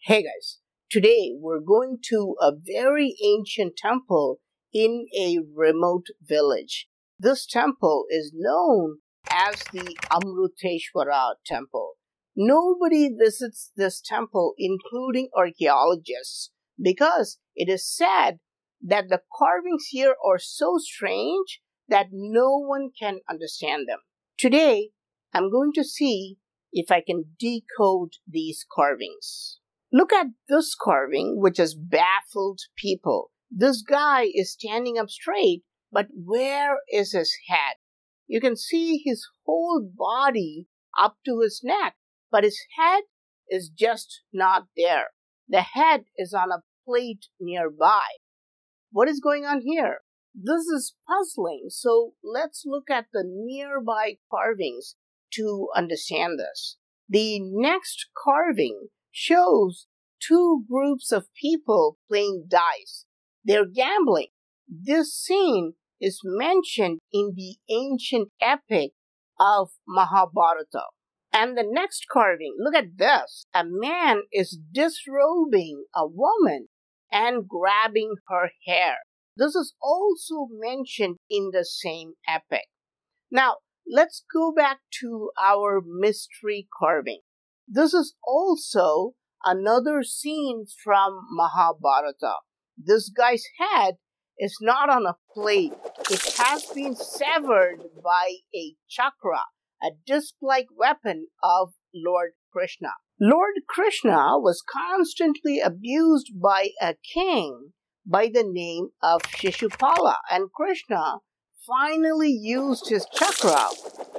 Hey guys, today we're going to a very ancient temple in a remote village. This temple is known as the Amruteshwara Temple. Nobody visits this temple, including archaeologists, because it is said that the carvings here are so strange that no one can understand them. Today, I'm going to see if I can decode these carvings. Look at this carving, which has baffled people. This guy is standing up straight, but where is his head? You can see his whole body up to his neck, but his head is just not there. The head is on a plate nearby. What is going on here? This is puzzling, so let's look at the nearby carvings to understand this. The next carving shows two groups of people playing dice. They're gambling. This scene is mentioned in the ancient epic of Mahabharata. And the next carving, look at this. A man is disrobing a woman and grabbing her hair. This is also mentioned in the same epic. Now, let's go back to our mystery carving. This is also another scene from Mahabharata. This guy's head is not on a plate. It has been severed by a chakra, a disc-like weapon of Lord Krishna. Lord Krishna was constantly abused by a king by the name of Shishupala, and Krishna finally used his chakra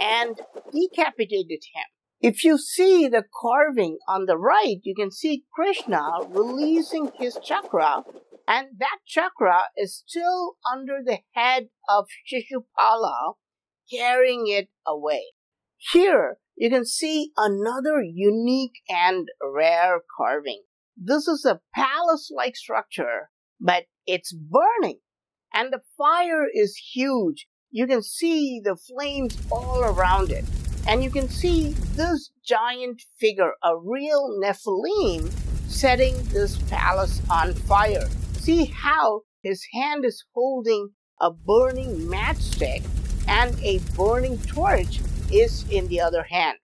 and decapitated him. If you see the carving on the right, you can see Krishna releasing his chakra, and that chakra is still under the head of Shishupala, carrying it away. Here, you can see another unique and rare carving. This is a palace-like structure, but it's burning, and the fire is huge. You can see the flames all around it. And you can see this giant figure, a real Nephilim, setting this palace on fire. See how his hand is holding a burning matchstick and a burning torch is in the other hand.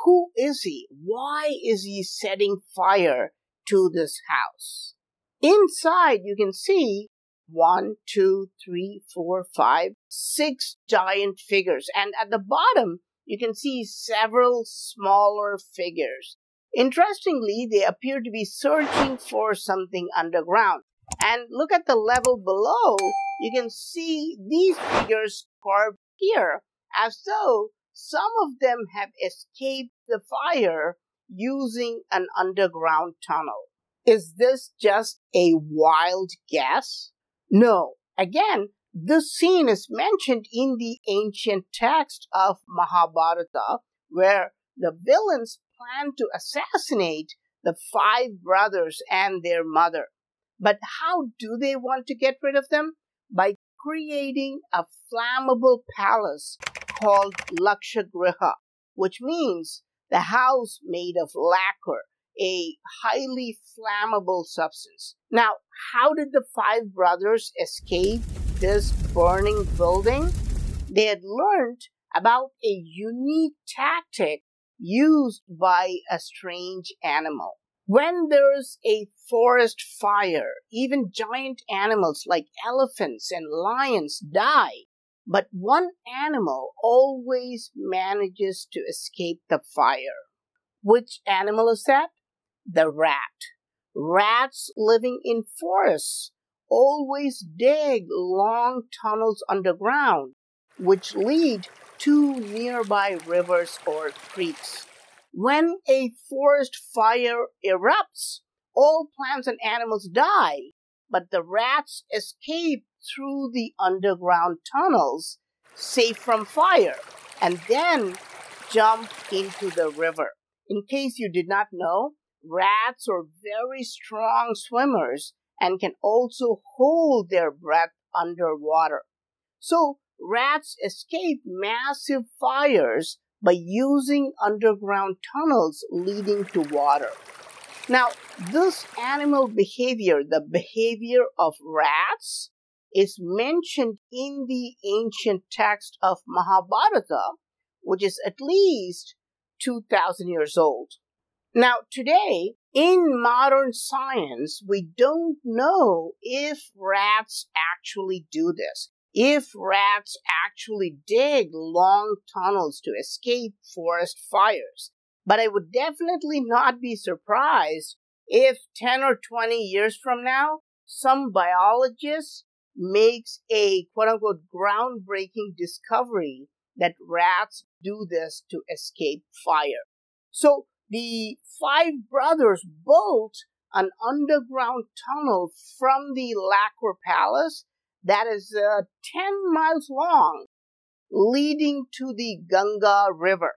Who is he? Why is he setting fire to this house? Inside, you can see 1, 2, 3, 4, 5, 6 giant figures. And at the bottom, you can see several smaller figures. Interestingly, they appear to be searching for something underground. And look at the level below. You can see these figures carved here, as though some of them have escaped the fire using an underground tunnel. Is this just a wild guess? No. Again, this scene is mentioned in the ancient text of Mahabharata, where the villains plan to assassinate the 5 brothers and their mother. But how do they want to get rid of them? By creating a flammable palace called Lakshagriha, which means the house made of lacquer, a highly flammable substance. Now, how did the 5 brothers escape this burning building? They had learned about a unique tactic used by a strange animal. When there's a forest fire, even giant animals like elephants and lions die, but one animal always manages to escape the fire. Which animal is that? The rat. Rats living in forests always dig long tunnels underground, which lead to nearby rivers or creeks. When a forest fire erupts, all plants and animals die, but the rats escape through the underground tunnels, safe from fire, and then jump into the river. In case you did not know, rats are very strong swimmers and can also hold their breath underwater. So, rats escape massive fires by using underground tunnels leading to water. Now, this animal behavior, the behavior of rats, is mentioned in the ancient text of Mahabharata, which is at least 2000 years old. Now, today, in modern science, we don't know if rats actually do this, if rats actually dig long tunnels to escape forest fires. But I would definitely not be surprised if 10 or 20 years from now, some biologist makes a quote-unquote groundbreaking discovery that rats do this to escape fire. So the five brothers built an underground tunnel from the Lacquer Palace that is 10 miles long, leading to the Ganga River.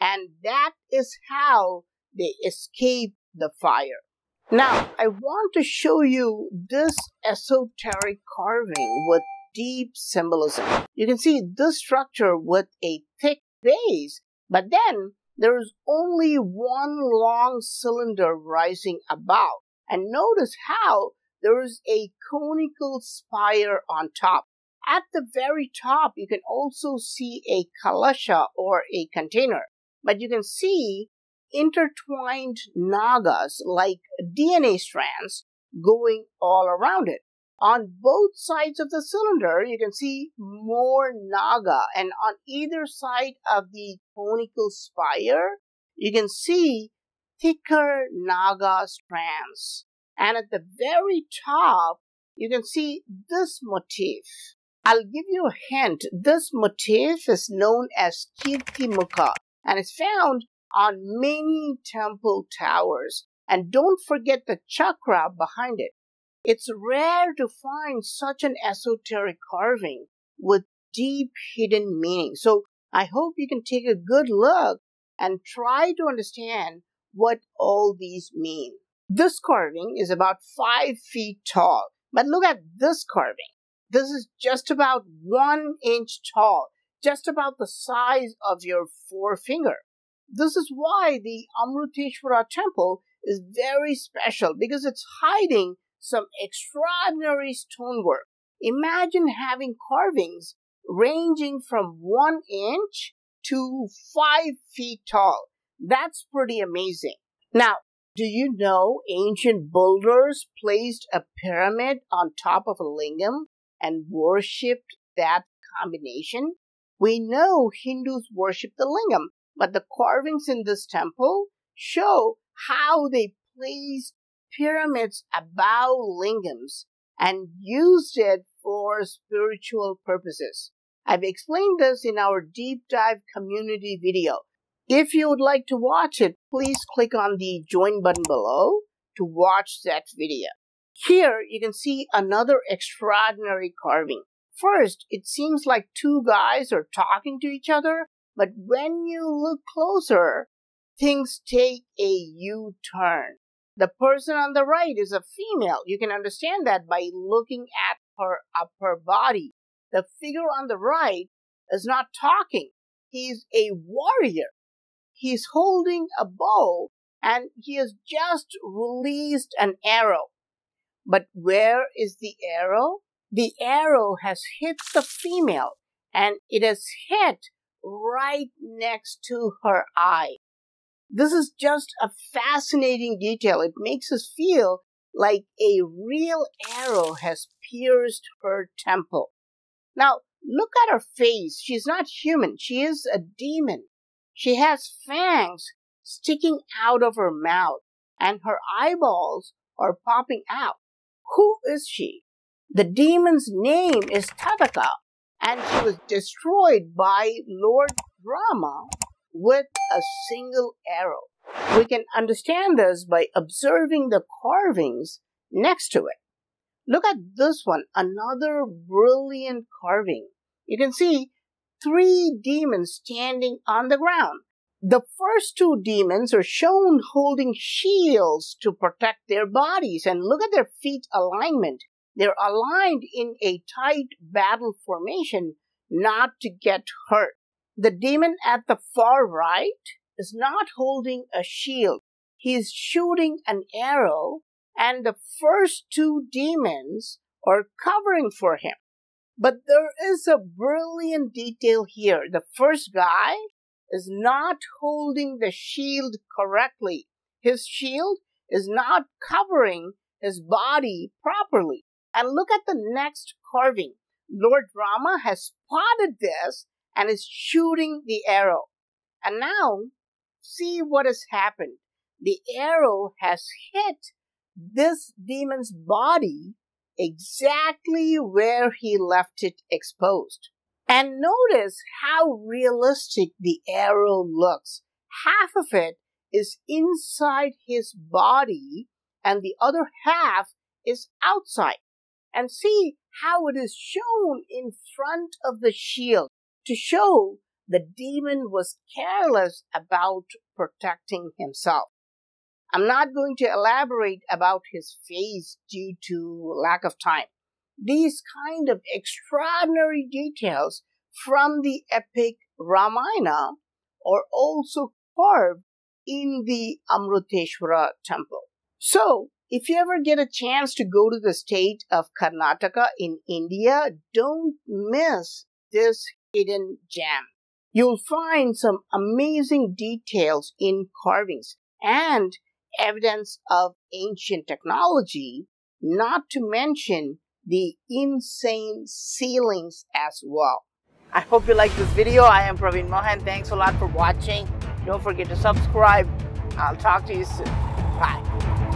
And that is how they escape the fire. Now, I want to show you this esoteric carving with deep symbolism. You can see this structure with a thick base, but then there is only one long cylinder rising above. And notice how there is a conical spire on top. At the very top, you can also see a kalasha or a container. But you can see intertwined nagas like DNA strands going all around it. On both sides of the cylinder, you can see more naga, and on either side of the conical spire, you can see thicker naga strands. And at the very top, you can see this motif. I'll give you a hint. This motif is known as Kirtimukha and is found on many temple towers. And don't forget the chakra behind it. It's rare to find such an esoteric carving with deep hidden meaning. So I hope you can take a good look and try to understand what all these mean. This carving is about 5 feet tall. But look at this carving. This is just about 1 inch tall, just about the size of your forefinger. This is why the Amruteshwara Temple is very special, because it's hiding some extraordinary stonework. Imagine having carvings ranging from 1 inch to 5 feet tall. That's pretty amazing. Now, do you know ancient builders placed a pyramid on top of a lingam and worshipped that combination? We know Hindus worship the lingam, but the carvings in this temple show how they placed pyramids above lingams and used it for spiritual purposes. I've explained this in our deep dive community video. If you would like to watch it, please click on the join button below to watch that video. Here you can see another extraordinary carving. First, it seems like 2 guys are talking to each other, but when you look closer, things take a U-turn. The person on the right is a female. You can understand that by looking at her upper body. The figure on the right is not talking. He's a warrior. He's holding a bow and he has just released an arrow. But where is the arrow? The arrow has hit the female and it has hit right next to her eye. This is just a fascinating detail. It makes us feel like a real arrow has pierced her temple. Now, look at her face. She's not human. She is a demon. She has fangs sticking out of her mouth and her eyeballs are popping out. Who is she? The demon's name is Tataka, and she was destroyed by Lord Rama with a single arrow. We can understand this by observing the carvings next to it. Look at this one, another brilliant carving. You can see 3 demons standing on the ground. The first 2 demons are shown holding shields to protect their bodies, and look at their feet alignment. They're aligned in a tight battle formation not to get hurt. The demon at the far right is not holding a shield. he's shooting an arrow and the first two demons are covering for him. But there is a brilliant detail here. The first guy is not holding the shield correctly. His shield is not covering his body properly. And look at the next carving. Lord Rama has spotted this and is shooting the arrow. And now, see what has happened. The arrow has hit this demon's body exactly where he left it exposed. And notice how realistic the arrow looks. Half of it is inside his body and the other half is outside. And see how it is shown in front of the shield to show the demon was careless about protecting himself. I'm not going to elaborate about his face due to lack of time. These kind of extraordinary details from the epic Ramayana are also carved in the Amruteshwara Temple. So, if you ever get a chance to go to the state of Karnataka in India, don't miss this hidden gem. You'll find some amazing details in carvings and evidence of ancient technology, not to mention the insane ceilings as well. I hope you liked this video. I am PraveenMohan. Thanks a lot for watching. Don't forget to subscribe. I'll talk to you soon. Bye.